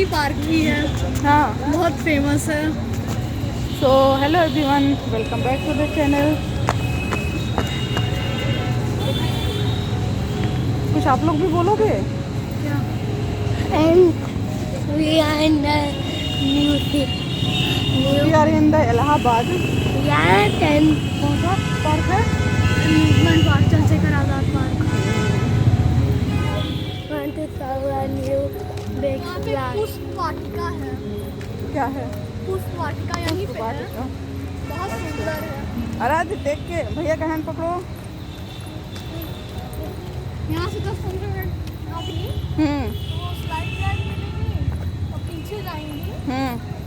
की पार्क भी है, हाँ। बहुत फेमस है। So hello everyone, welcome back to the channel. कुछ आप लोग भी बोलोगे? And we are in the music. We are in the Allahabad. Yeah, and कौन सा पार्क है? amusement park, Chandrashekhar Azad park. Want to show a new big slide. पुष्प वाटिका है। क्या है? पुष्प वाटिका यहीं पे है, वाटिका। बहुत सुंदर है। आराध्य देख के भैया का हैंड पकड़ो। यहाँ से 10-15 मिनट आगे तो स्लाइड लाइड मिलेगी और पीछे जाएंगे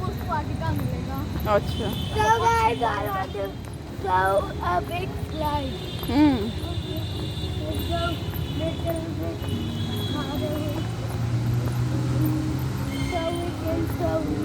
पुष्प वाटिका मिलेगा। अच्छा। So guys, I want to show a big slide. Let's go little bit harder so we can show you.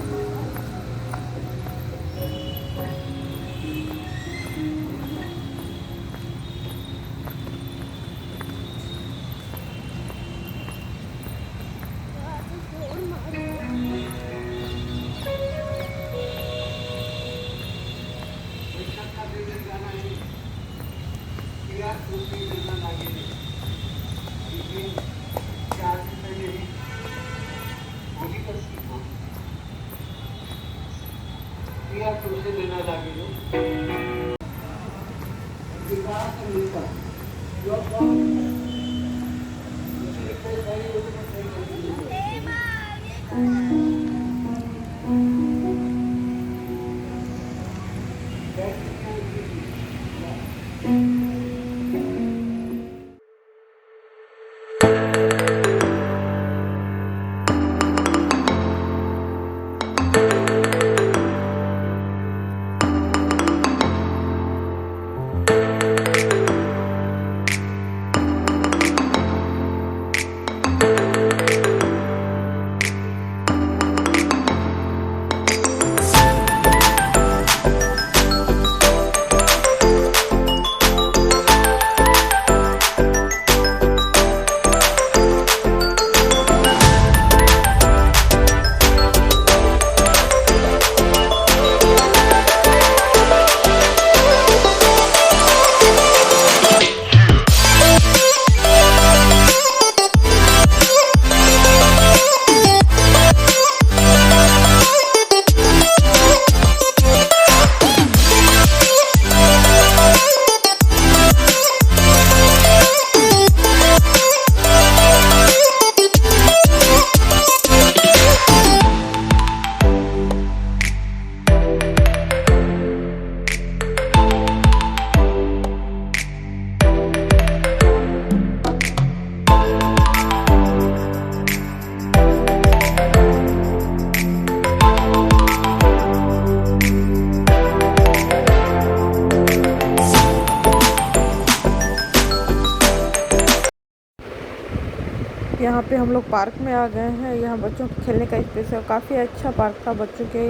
यहाँ पे हम लोग पार्क में आ गए हैं। यहाँ बच्चों के खेलने का स्पेस है, काफ़ी अच्छा पार्क था, बच्चों के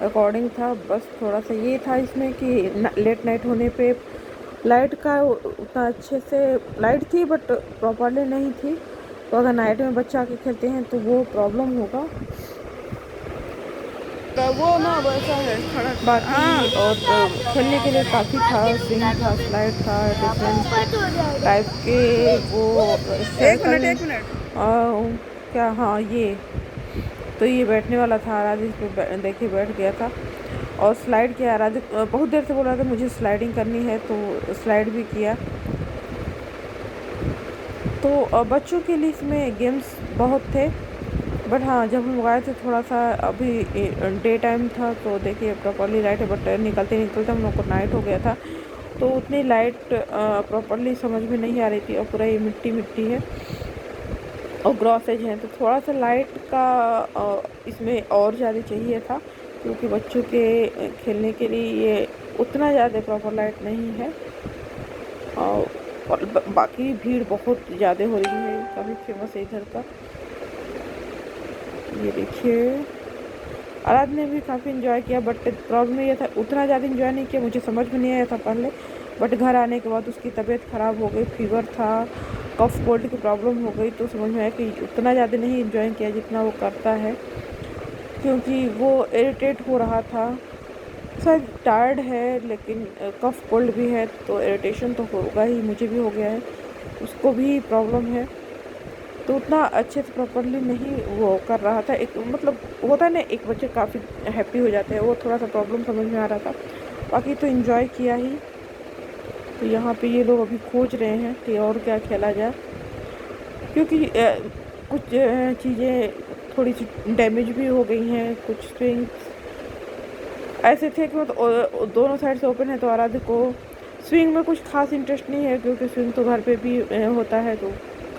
अकॉर्डिंग था। बस थोड़ा सा ये था इसमें कि लेट नाइट होने पे लाइट का उतना अच्छे से लाइट थी बट प्रॉपरली नहीं थी, तो अगर नाइट में बच्चे आके खेलते हैं तो वो प्रॉब्लम होगा। तो वो ना वैसा है बाकी, और खेलने के लिए काफ़ी था, स्विंग था, स्लाइड था, डिफरेंट टाइप के वो सर्कल क्या, हाँ ये तो ये बैठने वाला था। आराध्य इस पे देखिए बैठ गया था और स्लाइड किया। आराध्य बहुत देर से बोल रहा था मुझे स्लाइडिंग करनी है, तो स्लाइड भी किया। तो बच्चों के लिए इसमें गेम्स बहुत थे, बट हाँ जब हम गए थे थोड़ा सा अभी डे टाइम था, तो देखिए प्रॉपरली लाइट है, बट निकलते निकलते हम लोग को नाइट हो गया था, तो उतनी लाइट प्रॉपरली समझ में नहीं आ रही थी और पूरा ये मिट्टी मिट्टी है और ग्रॉसेज हैं, तो थोड़ा सा लाइट का इसमें और ज़्यादा चाहिए था, क्योंकि बच्चों के खेलने के लिए ये उतना ज़्यादा प्रॉपर लाइट नहीं है। और बाकी भीड़ बहुत ज़्यादा हो रही है, काफ़ी फेमस है इधर का। ये देखिए आराध ने भी काफ़ी इन्जॉय किया, बट प्रॉब्लम ये था उतना ज़्यादा इन्जॉय नहीं किया, मुझे समझ में नहीं आया था पहले, बट घर आने के बाद उसकी तबीयत ख़राब हो गई, फीवर था, कफ कोल्ड की प्रॉब्लम हो गई, तो समझ में आया कि उतना ज़्यादा नहीं इन्जॉय किया जितना वो करता है। क्योंकि वो इरिटेट हो रहा था। शायद टायर्ड है, लेकिन कफ कोल्ड भी है, तो इरिटेशन तो होगा ही, मुझे भी हो गया है, उसको भी प्रॉब्लम है। तो उतना अच्छे से प्रॉपरली नहीं वो कर रहा था। एक मतलब होता है ना, एक बच्चे काफ़ी हैप्पी हो जाते हैं, वो थोड़ा सा प्रॉब्लम समझ में आ रहा था। बाकी तो इन्जॉय किया ही। तो यहाँ पे ये लोग अभी खोज रहे हैं कि और क्या खेला जाए, क्योंकि कुछ चीज़ें थोड़ी सी डैमेज भी हो गई हैं। कुछ स्विंग्स ऐसे थे कि मतलब दोनों साइड से ओपन है, तो आराध्य को स्विंग में कुछ खास इंटरेस्ट नहीं है, क्योंकि स्विंग तो घर पे भी होता है, तो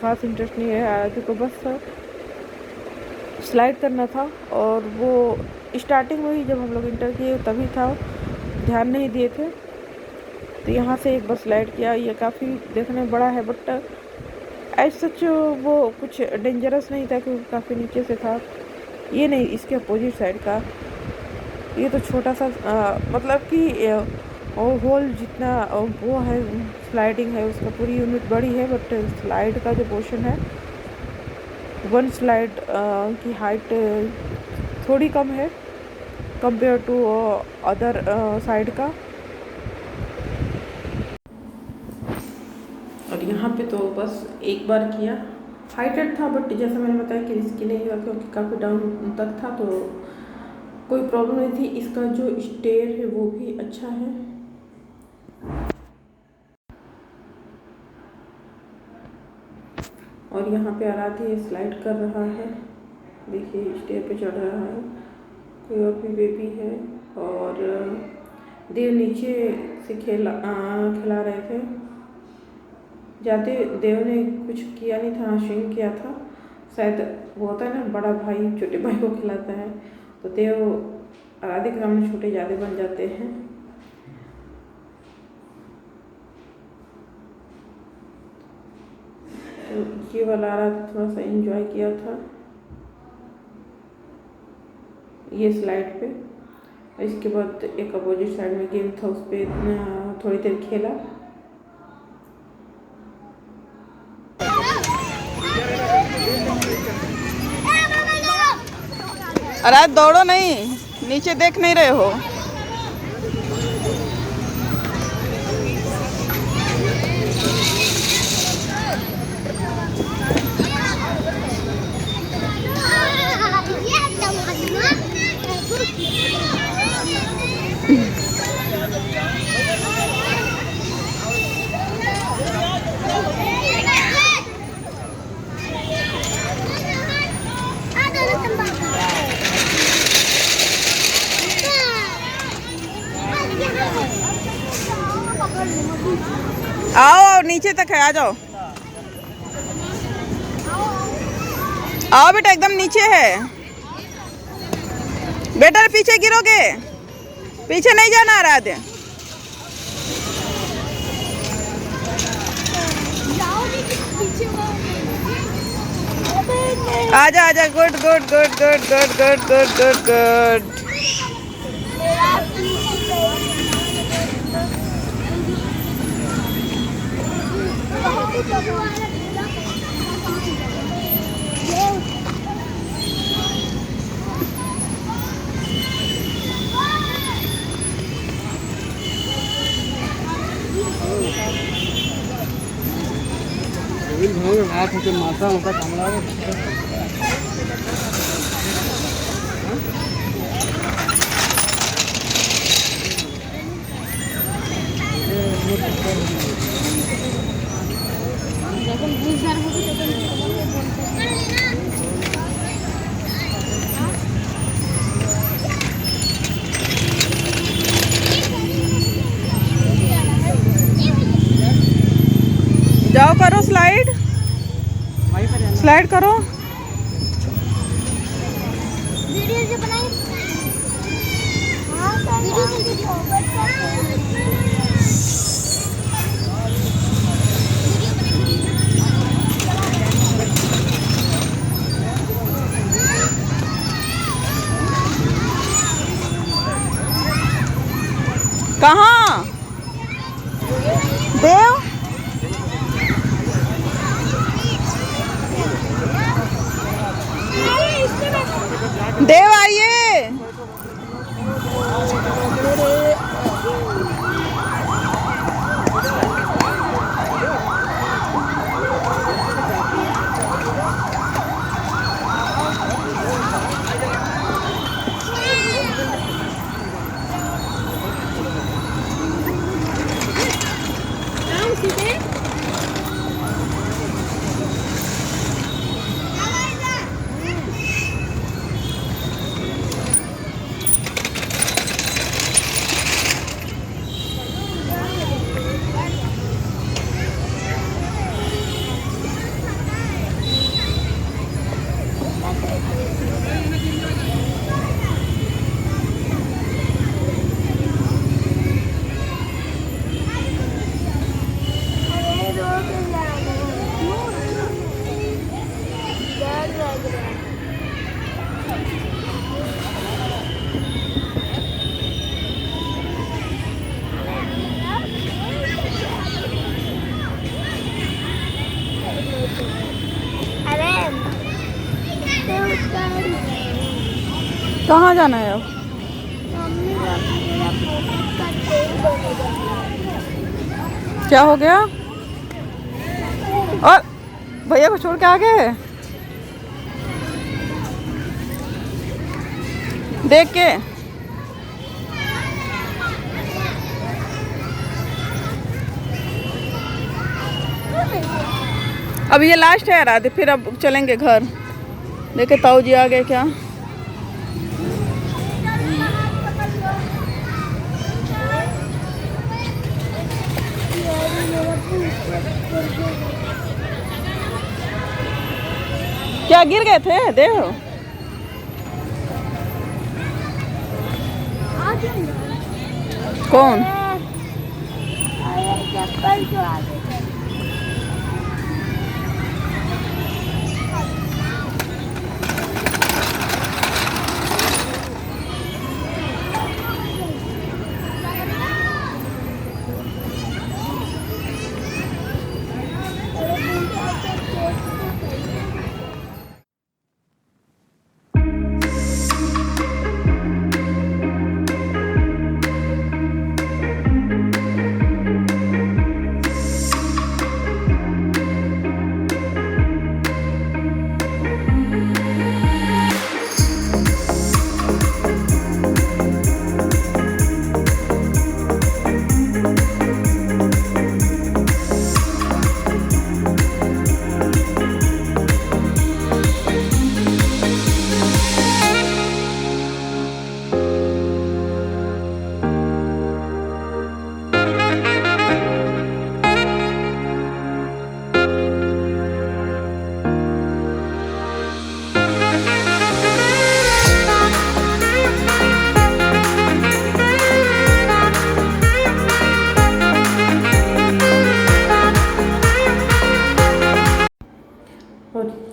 खास इंटरेस्ट नहीं है। आराध्य को बस स्लाइड करना था, और वो स्टार्टिंग में ही जब हम लोग इंटर किए तभी था, ध्यान नहीं दिए थे। तो यहाँ से एक बस स्लाइड किया। ये काफ़ी देखने में बड़ा है, बट एज सच वो कुछ डेंजरस नहीं था, क्योंकि काफ़ी नीचे से था। ये नहीं, इसके अपोजिट साइड का ये तो छोटा सा मतलब कि होल जितना वो है, स्लाइडिंग है उसका पूरी यूनिट बड़ी है, बट स्लाइड का जो पोर्शन है, वन स्लाइड की हाइट थोड़ी कम है कंपेयर टू अदर साइड का। और यहाँ पे तो बस एक बार किया, हाइटेड था, बट जैसा मैंने बताया कि रिस्की नहीं हुआ, क्योंकि काफ़ी डाउन तक था, तो कोई प्रॉब्लम नहीं थी। इसका जो स्टेयर है वो भी अच्छा है। और यहाँ पे आराध्य स्लाइड कर रहा है, देखिए स्टेयर पे चढ़ रहा है। कोई और भी बेबी है, और देव नीचे से खिला रहे थे। जाते देव ने कुछ किया नहीं था, स्विंग किया था शायद। वो होता है ना, बड़ा भाई छोटे भाई को खिलाता है, तो देव आराध्य के सामने छोटे ज़्यादा बन जाते हैं। तो ये वाला आराध्य थोड़ा सा एंजॉय किया था ये स्लाइड पे। इसके बाद एक अपोजिट साइड में गेम था, उस पर थोड़ी देर खेला। अरे दौड़ो नहीं, नीचे देख नहीं रहे हो। आओ नीचे तक है, आ जाओ। आओ बेटा, एकदम नीचे है बेटा, पीछे गिरोगे, पीछे नहीं जाना आराध्य। आजा आजा, good good good good good good good good good. माता होता कमला जाओ करो स्लाइड, स्लाइड करो। वीडियो जो बनाई, हाँ वीडियो कहाँ देव? देव आइए। कहाँ जाना है अब? क्या हो गया? और भैया को छोड़ के आ गए? देख के अब ये लास्ट है रात, फिर अब चलेंगे घर। देखे ताऊ जी आ गए क्या? क्या गिर गए थे देव? कौन? चप्पल तो आ गए।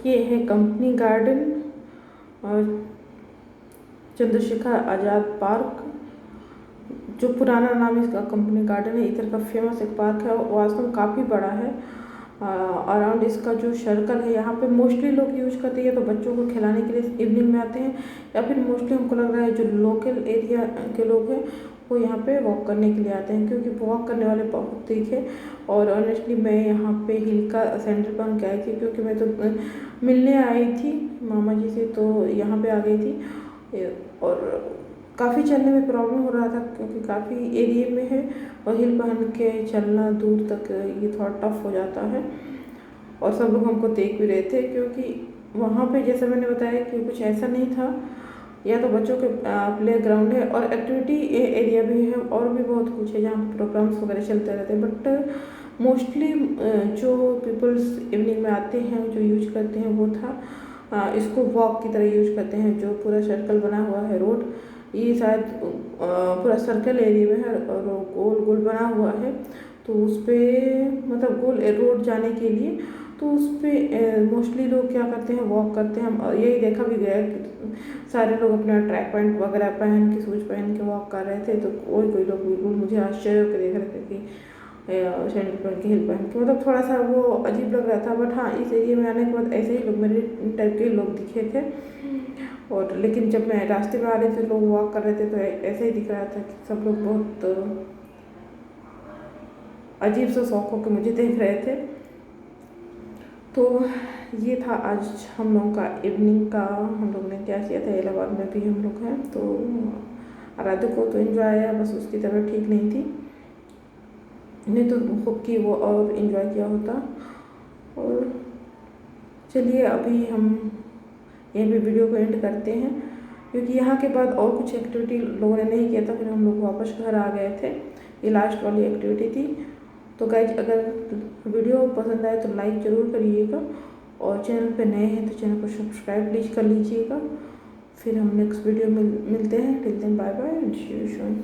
ये है कंपनी गार्डन और चंद्रशेखर आज़ाद पार्क, जो पुराना नाम इसका कंपनी गार्डन है। इधर का फेमस एक पार्क है, वास्तव में काफ़ी बड़ा है। अराउंड इसका जो सर्कल है यहाँ पे मोस्टली लोग यूज करते हैं, तो बच्चों को खिलाने के लिए इवनिंग में आते हैं, या फिर मोस्टली हमको लग रहा है जो लोकल एरिया के लोग हैं वो यहाँ पे वॉक करने के लिए आते हैं, क्योंकि वॉक करने वाले बहुत दिखे। और ऑनेस्टली मैं यहाँ पे हिल का सेंटर पॉइंट आई थी, क्योंकि मैं तो मिलने आई थी मामा जी से, तो यहाँ पे आ गई थी। और काफ़ी चलने में प्रॉब्लम हो रहा था, क्योंकि काफ़ी एरिया में है और हिल पहन के चलना दूर तक ये थोड़ा टफ हो जाता है। और सब लोग हमको देख भी रहे थे, क्योंकि वहाँ पे जैसे मैंने बताया कि कुछ ऐसा नहीं था, या तो बच्चों के प्ले ग्राउंड है और एक्टिविटी एरिया भी है, और भी बहुत कुछ है जहाँ प्रोग्राम्स वगैरह चलते रहते हैं। बट मोस्टली जो पीपल्स इवनिंग में आते हैं जो यूज करते हैं वो था इसको वॉक की तरह यूज करते हैं। जो पूरा सर्कल बना हुआ है रोड, ये शायद पूरा सर्कल एरिया में है और गोल गोल बना हुआ है, तो उस पर मतलब गोल रोड जाने के लिए, तो उस पर मोस्टली लोग क्या करते हैं वॉक करते हैं। और यही देखा भी गया कि सारे लोग अपना ट्रैक पैंट वगैरह पहन के शूज पहन के वॉक कर रहे थे, तो कोई लोग बिल्कुल मुझे आश्चर्य होकर देख रहे थे कि सैंडल पहन के हिल पहन के, मतलब थोड़ा सा वो अजीब लग रहा था। बट हाँ, इस एरिया में आने के बाद ऐसे ही लोग मेरे टाइप के लोग दिखे थे। और लेकिन जब मैं रास्ते में आ रहे थे, लोग वॉक कर रहे थे, तो ऐसे ही दिख रहा था कि सब लोग बहुत अजीब सा शौक होकर मुझे देख रहे थे। तो ये था आज हम लोगों का इवनिंग का, हम लोग ने क्या किया था। इलाहाबाद में भी हम लोग हैं, तो आराध्य को तो एंजॉय आया, बस उसकी तबीयत ठीक नहीं थी, नहीं तो खूब की वो और एंजॉय किया होता। और चलिए अभी हम यहीं पे वीडियो को एंड करते हैं, क्योंकि यहाँ के बाद और कुछ एक्टिविटी लोगों ने नहीं किया था, फिर हम लोग वापस घर आ गए थे। ये लास्ट वाली एक्टिविटी थी। तो गाइज, अगर वीडियो पसंद आए तो लाइक ज़रूर करिएगा, और चैनल पे नए हैं तो चैनल को सब्सक्राइब प्लीज़ कर लीजिएगा। फिर हम नेक्स्ट वीडियो में मिलते हैं। Till then bye bye and see you soon.